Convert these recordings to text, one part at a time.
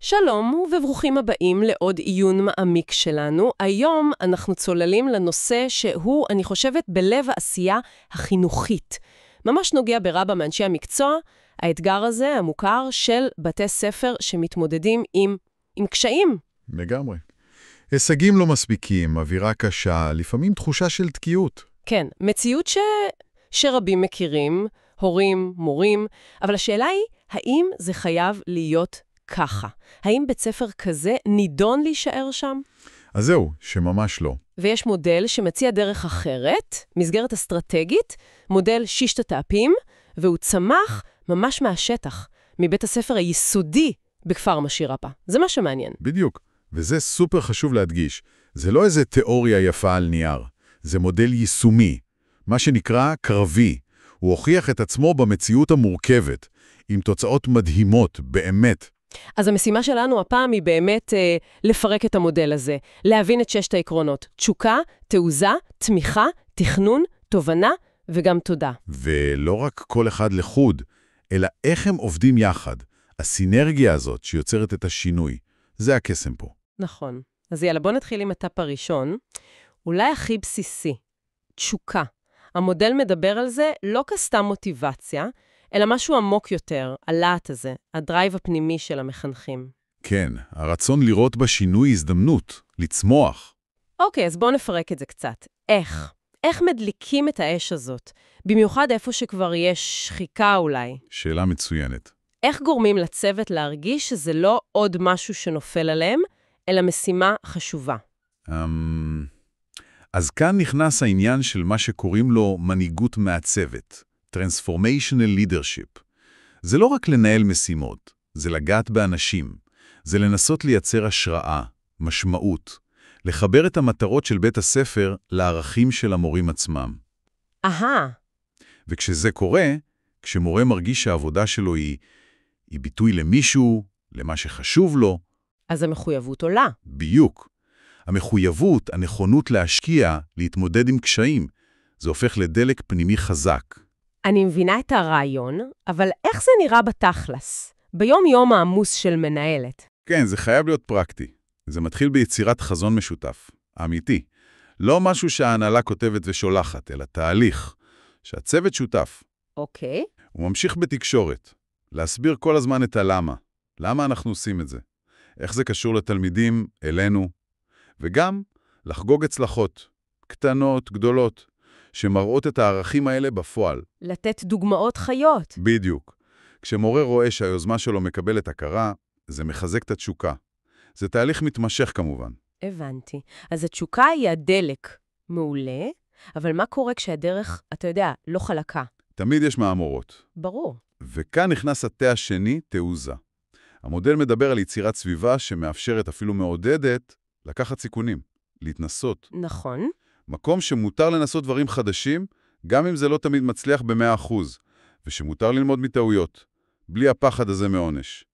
שלום וברוכים הבאים לעוד עיון מעמיק שלנו. היום אנחנו צוללים לנושא שהוא, אני חושבת, בלב העשייה החינוכית. ממש נוגע ברבה מאנשי המקצוע, האתגר הזה המוכר של בתי ספר שמתמודדים עם קשיים. לגמרי. הישגים לא מספיקים, אווירה קשה, לפעמים תחושה של תקיעות. כן, מציאות שרבים מכירים, הורים, מורים, אבל השאלה היא, האם זה חייב להיות ככה? האם בית ספר כזה נידון להישאר שם? אז זהו, שממש לא. ויש מודל שמציע דרך אחרת, מסגרת אסטרטגית, מודל שישת האפים, והוא צמח ממש מהשטח, מבית הספר היסודי בכפר משירפה. זה מה שמעניין. בדיוק, וזה סופר חשוב להדגיש. זה לא איזה תיאוריה יפה על נייר, זה מודל יישומי, מה שנקרא קרבי. הוא הוכיח את עצמו במציאות המורכבת, עם תוצאות מדהימות, באמת. אז המשימה שלנו הפעם היא באמת לפרק את המודל הזה, להבין את ששת העקרונות: תשוקה, תעוזה, תמיכה, תכנון, תובנה וגם תודה. ולא רק כל אחד לחוד, אלא איך הם עובדים יחד. הסינרגיה הזאת שיוצרת את השינוי, זה הקסם פה. נכון. אז יאללה, בוא נתחיל עם הטאפ הראשון. אולי הכי בסיסי, תשוקה. המודל מדבר על זה לא כסתם מוטיבציה, אלא משהו עמוק יותר, הלהט הזה, הדרייב הפנימי של המחנכים. כן, הרצון לראות בשינוי הזדמנות, לצמוח. אוקיי, אז בואו נפרק את זה קצת. איך? איך מדליקים את האש הזאת? במיוחד איפה שכבר יש שחיקה אולי. שאלה מצוינת. איך גורמים לצוות להרגיש שזה לא עוד משהו שנופל עליהם, אלא משימה חשובה? אז כאן נכנס העניין של מה שקוראים לו מנהיגות מעצבת. Transformational Leadership. זה לא רק לנהל משימות, זה לגעת באנשים, זה לנסות לייצר השראה, משמעות, לחבר את המטרות של בית הספר לערכים של המורים עצמם. וכשזה קורה, כשמורה מרגיש שהעבודה שלו היא ביטוי למישהו, למה שחשוב לו, אז המחויבות עולה. ביוק. המחויבות, הנכונות להשקיע, להתמודד עם קשיים, זה הופך לדלק פנימי חזק. אני מבינה את הרעיון, אבל איך זה נראה בתכלס? ביום-יום העמוס של מנהלת. כן, זה חייב להיות פרקטי. זה מתחיל ביצירת חזון משותף, אמיתי. לא משהו שההנהלה כותבת ושולחת, אלא תהליך, שהצוות שותף. אוקיי. הוא ממשיך בתקשורת, להסביר כל הזמן את הלמה. למה אנחנו עושים את זה? איך זה קשור לתלמידים, אלינו? וגם לחגוג הצלחות, קטנות, גדולות, שמראות את הערכים האלה בפועל. לתת דוגמאות חיות. בדיוק. כשמורה רואה שהיוזמה שלו מקבלת הכרה, זה מחזק את התשוקה. זה תהליך מתמשך כמובן. הבנתי. אז התשוקה היא הדלק. מעולה, אבל מה קורה כשהדרך, אתה יודע, לא חלקה? תמיד יש מאמורות. ברור. וכאן נכנס התא השני, תעוזה. המודל מדבר על יצירת סביבה שמאפשרת אפילו מעודדת לקחת סיכונים, להתנסות. נכון. מקום שמותר לנסות דברים חדשים, גם אם זה לא תמיד מצליח ב100%, ושמותר ללמוד מטעויות, בלי הפחד הזה מעונש.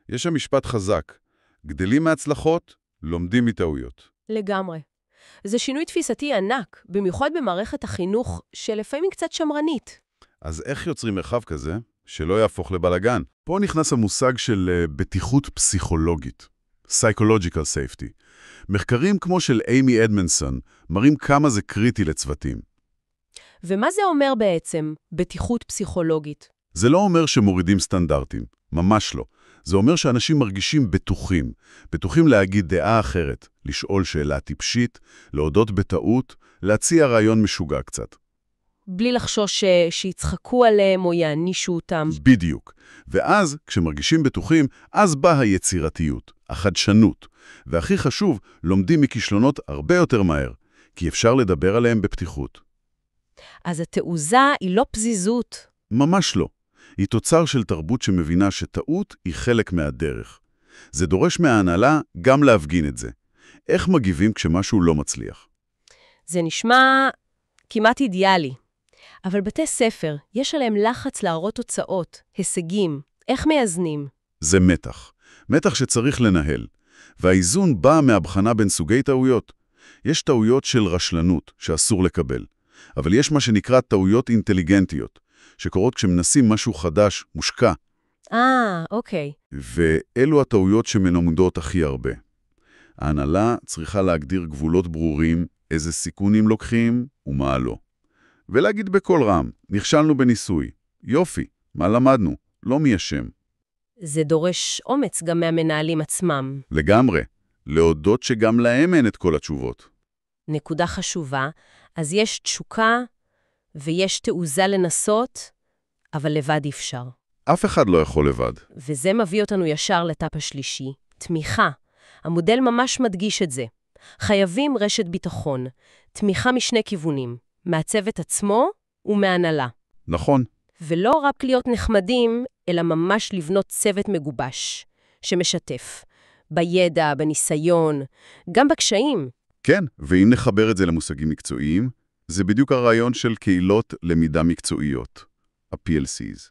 יש שם משפט חזק, גדלים מהצלחות, לומדים מטעויות. לגמרי. זה שינוי תפיסתי ענק, במיוחד במערכת החינוך, שלפעמים קצת שמרנית. אז איך יוצרים מרחב כזה שלא יהפוך לבלגן? פה נכנס המושג של בטיחות פסיכולוגית, Psychological Safety. מחקרים כמו של אימי אדמנסון מראים כמה זה קריטי לצוותים. ומה זה אומר בעצם, בטיחות פסיכולוגית? זה לא אומר שמורידים סטנדרטים, ממש לא. זה אומר שאנשים מרגישים בטוחים להגיד דעה אחרת, לשאול שאלה טיפשית, להודות בטעות, להציע רעיון משוגע קצת. בלי לחשוש שיצחקו עליהם או יענישו אותם. בדיוק. ואז, כשמרגישים בטוחים, אז באה היצירתיות, החדשנות. והכי חשוב, לומדים מכישלונות הרבה יותר מהר, כי אפשר לדבר עליהם בפתיחות. אז התעוזה היא לא פזיזות. ממש לא. היא תוצר של תרבות שמבינה שטעות היא חלק מהדרך. זה דורש מההנהלה גם להפגין את זה. איך מגיבים כשמשהו לא מצליח? זה נשמע כמעט אידיאלי. אבל בתי ספר, יש עליהם לחץ להראות תוצאות, הישגים. איך מאזנים? זה מתח. מתח שצריך לנהל. והאיזון בא מהבחנה בין סוגי טעויות. יש טעויות של רשלנות שאסור לקבל. אבל יש מה שנקרא טעויות אינטליגנטיות, שקורות כשמנסים משהו חדש, מושקע. אוקיי. ואלו הטעויות שמלמדות הכי הרבה. ההנהלה צריכה להגדיר גבולות ברורים, איזה סיכונים לוקחים ומה לא. ולהגיד בקול רם, נכשלנו בניסוי. יופי, מה למדנו? לא מי אשם. זה דורש אומץ גם מהמנהלים עצמם. לגמרי. להודות שגם להם אין את כל התשובות. נקודה חשובה, אז יש תשוקה ויש תעוזה לנסות, אבל לבד אפשר. אף אחד לא יכול לבד. וזה מביא אותנו ישר לטאפ השלישי, תמיכה. המודל ממש מדגיש את זה. חייבים רשת ביטחון, תמיכה משני כיוונים, מהצוות עצמו ומהנהלה. נכון. ולא רק להיות נחמדים, אלא ממש לבנות צוות מגובש, שמשתף, בידע, בניסיון, גם בקשיים. כן, ואם נחבר את זה למושגים מקצועיים, זה בדיוק הרעיון של קהילות למידה מקצועיות, ה-PLCs.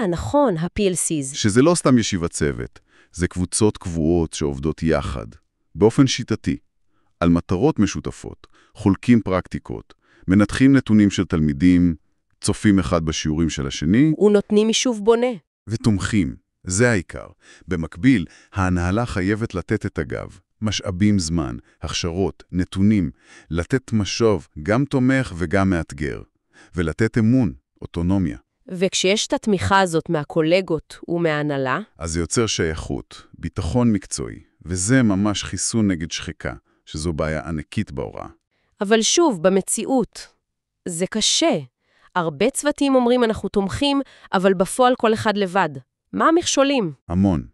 נכון, ה-PLCs. שזה לא סתם ישיבת צוות, זה קבוצות קבועות שעובדות יחד, באופן שיטתי, על מטרות משותפות, חולקים פרקטיקות, מנתחים נתונים של תלמידים, צופים אחד בשיעורים של השני, ונותנים יישוב בונה. ותומכים. זה העיקר. במקביל, ההנהלה חייבת לתת את הגב, משאבים זמן, הכשרות, נתונים, לתת משוב, גם תומך וגם מאתגר, ולתת אמון, אוטונומיה. וכשיש את התמיכה הזאת מהקולגות ומההנהלה, אז זה יוצר שייכות, ביטחון מקצועי, וזה ממש חיסון נגד שחיקה, שזו בעיה ענקית בהוראה. אבל שוב, במציאות, זה קשה. הרבה צוותים אומרים אנחנו תומכים, אבל בפועל כל אחד לבד. מה המכשולים? המון.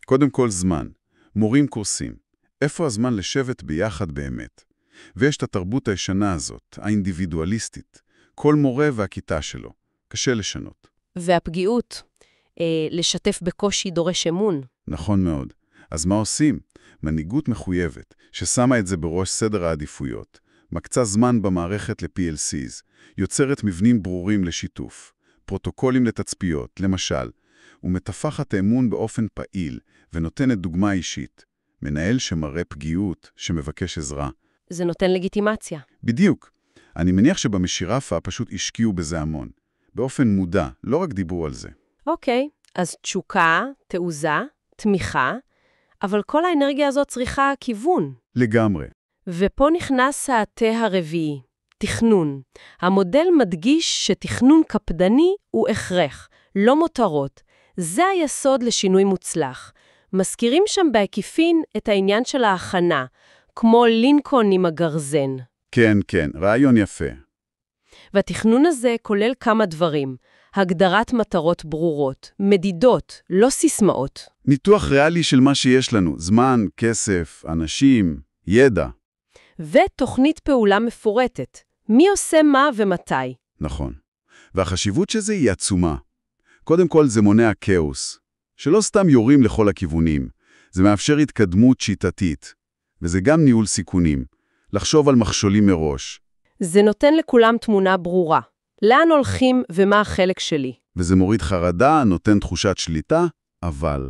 קודם כל זמן. מורים קורסים. איפה הזמן לשבת ביחד באמת? ויש את התרבות הישנה הזאת, האינדיבידואליסטית. כל מורה והכיתה שלו. קשה לשנות. והפגיעות, לשתף בקושי דורש אמון. נכון מאוד. אז מה עושים? מנהיגות מחויבת, ששמה את זה בראש סדר העדיפויות, מקצה זמן במערכת ל-PLCs, יוצרת מבנים ברורים לשיתוף, פרוטוקולים לתצפיות, למשל, ומטפחת האמון באופן פעיל, ונותנת דוגמה אישית. מנהל שמראה פגיעות, שמבקש עזרה. זה נותן לגיטימציה. בדיוק. אני מניח שבמשירפה פשוט השקיעו בזה המון. באופן מודע, לא רק דיברו על זה. אוקיי, אז תשוקה, תעוזה, תמיכה, אבל כל האנרגיה הזאת צריכה כיוון. לגמרי. ופה נכנס התה הרביעי, תכנון. המודל מדגיש שתכנון קפדני הוא הכרח, לא מותרות. זה היסוד לשינוי מוצלח. מזכירים שם בעקיפין את העניין של ההכנה, כמו לינקולן עם הגרזן. כן, כן, רעיון יפה. והתכנון הזה כולל כמה דברים. הגדרת מטרות ברורות, מדידות, לא סיסמאות. ניתוח ריאלי של מה שיש לנו, זמן, כסף, אנשים, ידע. ותוכנית פעולה מפורטת. מי עושה מה ומתי? נכון. והחשיבות שזה היא עצומה. קודם כל זה מונע כאוס, שלא סתם יורים לכל הכיוונים. זה מאפשר התקדמות שיטתית, וזה גם ניהול סיכונים. לחשוב על מכשולים מראש. זה נותן לכולם תמונה ברורה. לאן הולכים ומה החלק שלי? וזה מוריד חרדה, נותן תחושת שליטה, אבל.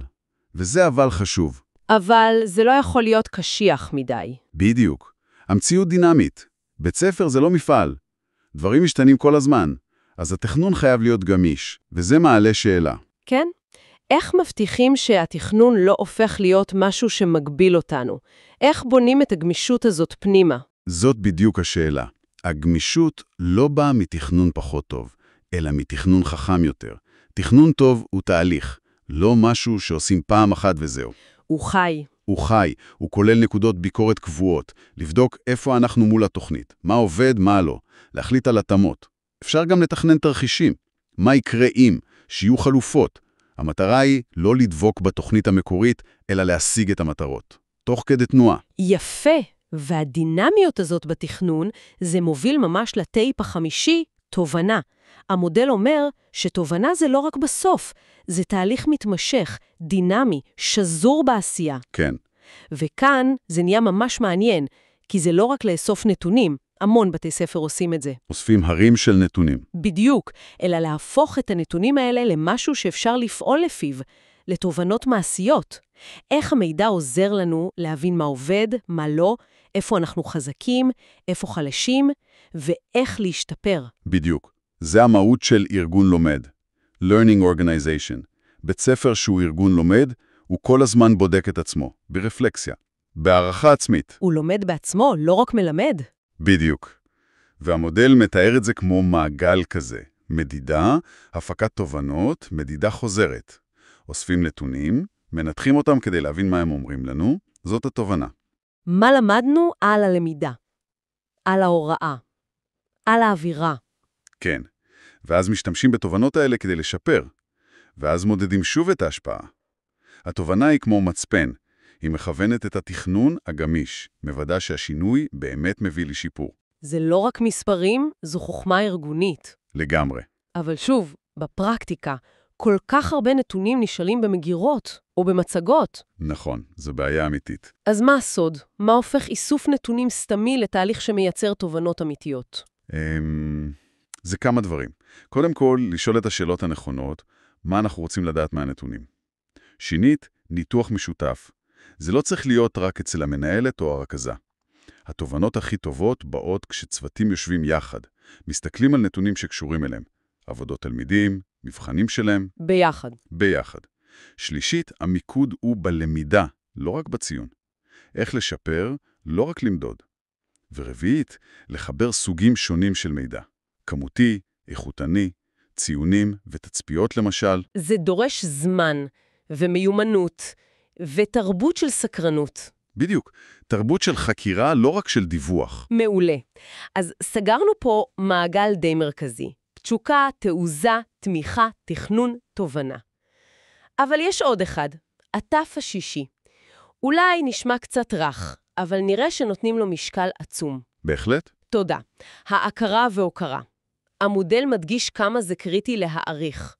וזה אבל חשוב. אבל זה לא יכול להיות קשיח מדי. בדיוק. המציאות דינמית. בית ספר זה לא מפעל. דברים משתנים כל הזמן. אז התכנון חייב להיות גמיש, וזה מעלה שאלה. כן? איך מבטיחים שהתכנון לא הופך להיות משהו שמגביל אותנו? איך בונים את הגמישות הזאת פנימה? זאת בדיוק השאלה. הגמישות לא באה מתכנון פחות טוב, אלא מתכנון חכם יותר. תכנון טוב הוא תהליך, לא משהו שעושים פעם אחת וזהו. הוא חי. הוא חי, הוא כולל נקודות ביקורת קבועות, לבדוק איפה אנחנו מול התוכנית, מה עובד, מה לא, להחליט על התאמות. אפשר גם לתכנן תרחישים. מה יקרה אם? שיהיו חלופות. המטרה היא לא לדבוק בתוכנית המקורית, אלא להשיג את המטרות. תוך כדי תנועה. יפה. והדינמיות הזאת בתכנון, זה מוביל ממש לטייפ החמישי, תובנה. המודל אומר שתובנה זה לא רק בסוף, זה תהליך מתמשך, דינמי, שזור בעשייה. כן. וכאן זה נהיה ממש מעניין, כי זה לא רק לאסוף נתונים, המון בתי ספר עושים את זה. אוספים הרים של נתונים. בדיוק, אלא להפוך את הנתונים האלה למשהו שאפשר לפעול לפיו, לתובנות מעשיות. איך המידע עוזר לנו להבין מה עובד, מה לא, איפה אנחנו חזקים, איפה חלשים, ואיך להשתפר. בדיוק. זה המהות של ארגון לומד. Learning Organization. בית ספר שהוא ארגון לומד, הוא כל הזמן בודק את עצמו, ברפלקסיה, בהערכה עצמית. הוא לומד בעצמו, לא רק מלמד. בדיוק. והמודל מתאר את זה כמו מעגל כזה. מדידה, הפקת תובנות, מדידה חוזרת. אוספים נתונים, מנתחים אותם כדי להבין מה הם אומרים לנו, זאת התובנה. מה למדנו על הלמידה? על ההוראה? על האווירה? כן. ואז משתמשים בתובנות האלה כדי לשפר. ואז מודדים שוב את ההשפעה. התובנה היא כמו מצפן. היא מכוונת את התכנון הגמיש, מוודא שהשינוי באמת מביא לשיפור. זה לא רק מספרים, זו חוכמה ארגונית. לגמרי. אבל שוב, בפרקטיקה, כל כך הרבה נתונים נשארים במגירות או במצגות. נכון, זו בעיה אמיתית. אז מה הסוד? מה הופך איסוף נתונים סתמי לתהליך שמייצר תובנות אמיתיות? זה כמה דברים. קודם כל, לשאול את השאלות הנכונות, מה אנחנו רוצים לדעת מהנתונים. שנית, ניתוח משותף. זה לא צריך להיות רק אצל המנהלת או הרכזה. התובנות הכי טובות באות כשצוותים יושבים יחד, מסתכלים על נתונים שקשורים אליהם, עבודות תלמידים, מבחנים שלהם. ביחד. ביחד. שלישית, המיקוד הוא בלמידה, לא רק בציון. איך לשפר, לא רק למדוד. ורביעית, לחבר סוגים שונים של מידע. כמותי, איכותני, ציונים ותצפיות למשל. זה דורש זמן ומיומנות ותרבות של סקרנות. בדיוק. תרבות של חקירה, לא רק של דיווח. מעולה. אז סגרנו פה מעגל די מרכזי. תשוקה, תעוזה, תמיכה, תכנון, תובנה. אבל יש עוד אחד, התף השישי. אולי נשמע קצת רך, אבל נראה שנותנים לו משקל עצום. בהחלט. תודה. ההכרה והוקרה. המודל מדגיש כמה זה קריטי להעריך.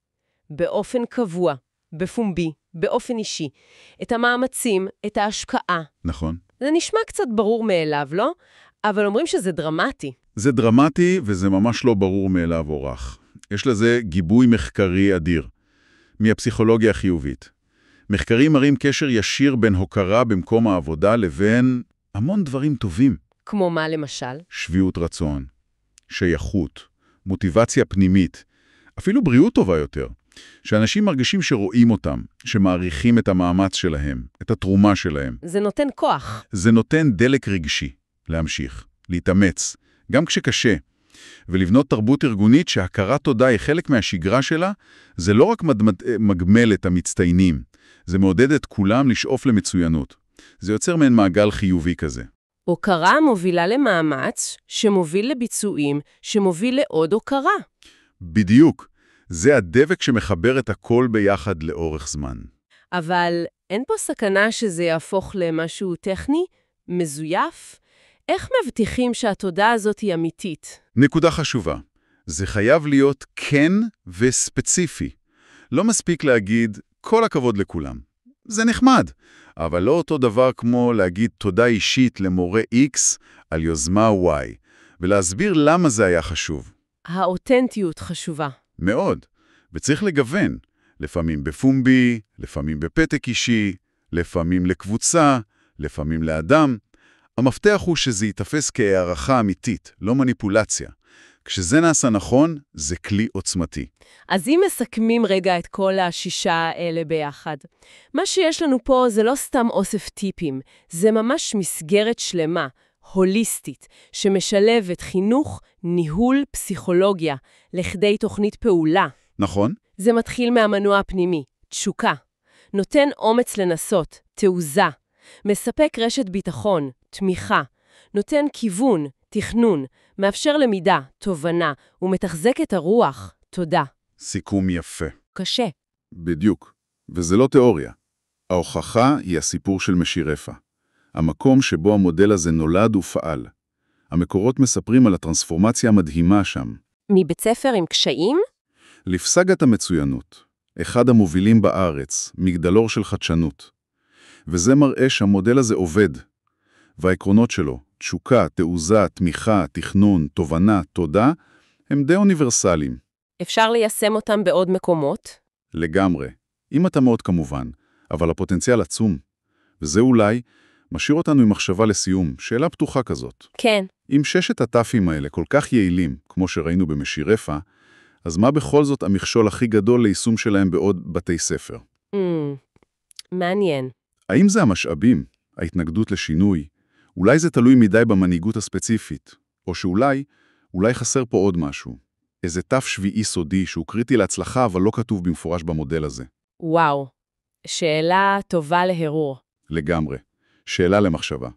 באופן קבוע, בפומבי, באופן אישי. את המאמצים, את ההשקעה. נכון. זה נשמע קצת ברור מאליו, לא? אבל אומרים שזה דרמטי. זה דרמטי וזה ממש לא ברור מאליו או רך. יש לזה גיבוי מחקרי אדיר. מהפסיכולוגיה החיובית. מחקרים מראים קשר ישיר בין הוקרה במקום העבודה לבין המון דברים טובים. כמו מה למשל? שביעות רצון, שייכות, מוטיבציה פנימית, אפילו בריאות טובה יותר. שאנשים מרגישים שרואים אותם, שמעריכים את המאמץ שלהם, את התרומה שלהם. זה נותן כוח. זה נותן דלק רגשי, להמשיך, להתאמץ, גם כשקשה. ולבנות תרבות ארגונית שהכרת תודה היא חלק מהשגרה שלה, זה לא רק מגמל את המצטיינים, זה מעודד את כולם לשאוף למצוינות. זה יוצר מעין מעגל חיובי כזה. הוקרה מובילה למאמץ, שמוביל לביצועים, שמוביל לעוד הוקרה. בדיוק. זה הדבק שמחבר את הכל ביחד לאורך זמן. אבל אין פה סכנה שזה יהפוך למשהו טכני, מזויף? איך מבטיחים שהתודעה הזאת היא אמיתית? נקודה חשובה. זה חייב להיות כן וספציפי. לא מספיק להגיד כל הכבוד לכולם. זה נחמד, אבל לא אותו דבר כמו להגיד תודה אישית למורה X על יוזמה Y, ולהסביר למה זה היה חשוב. האותנטיות חשובה. מאוד, וצריך לגוון. לפעמים בפומבי, לפעמים בפתק אישי, לפעמים לקבוצה, לפעמים לאדם. המפתח הוא שזה יתפס כהערכה אמיתית, לא מניפולציה. כשזה נעשה נכון, זה כלי עוצמתי. אז אם מסכמים רגע את כל השישה האלה ביחד, מה שיש לנו פה זה לא סתם אוסף טיפים, זה ממש מסגרת שלמה, הוליסטית, שמשלבת חינוך, ניהול, פסיכולוגיה, לכדי תוכנית פעולה. נכון? זה מתחיל מהמנוע הפנימי, תשוקה. נותן אומץ לנסות, תעוזה. מספק רשת ביטחון, תמיכה. נותן כיוון, תכנון. מאפשר למידה, תובנה, ומתחזק את הרוח, תודה. סיכום יפה. קשה. בדיוק. וזה לא תיאוריה. ההוכחה היא הסיפור של משירפה. המקום שבו המודל הזה נולד ופעל. המקורות מספרים על הטרנספורמציה המדהימה שם. מבית ספר עם קשיים? לפסגת המצוינות. אחד המובילים בארץ, מגדלור של חדשנות. וזה מראה שהמודל הזה עובד. והעקרונות שלו, תשוקה, תעוזה, תמיכה, תכנון, תובנה, תודה, הם די אוניברסליים. אפשר ליישם אותם בעוד מקומות? לגמרי. אם אתה מאוד כמובן, אבל הפוטנציאל עצום. וזה אולי משאיר אותנו עם מחשבה לסיום, שאלה פתוחה כזאת. כן. אם ששת הטפים האלה כל כך יעילים, כמו שראינו במשירפה, אז מה בכל זאת המכשול הכי גדול ליישום שלהם בעוד בתי ספר? מעניין. האם זה המשאבים, ההתנגדות לשינוי? אולי זה תלוי מדי במנהיגות הספציפית, או שאולי חסר פה עוד משהו. איזה תף שביעי סודי שהוא קריטי להצלחה, אבל לא כתוב במפורש במודל הזה. וואו, שאלה טובה להירור. לגמרי. שאלה למחשבה.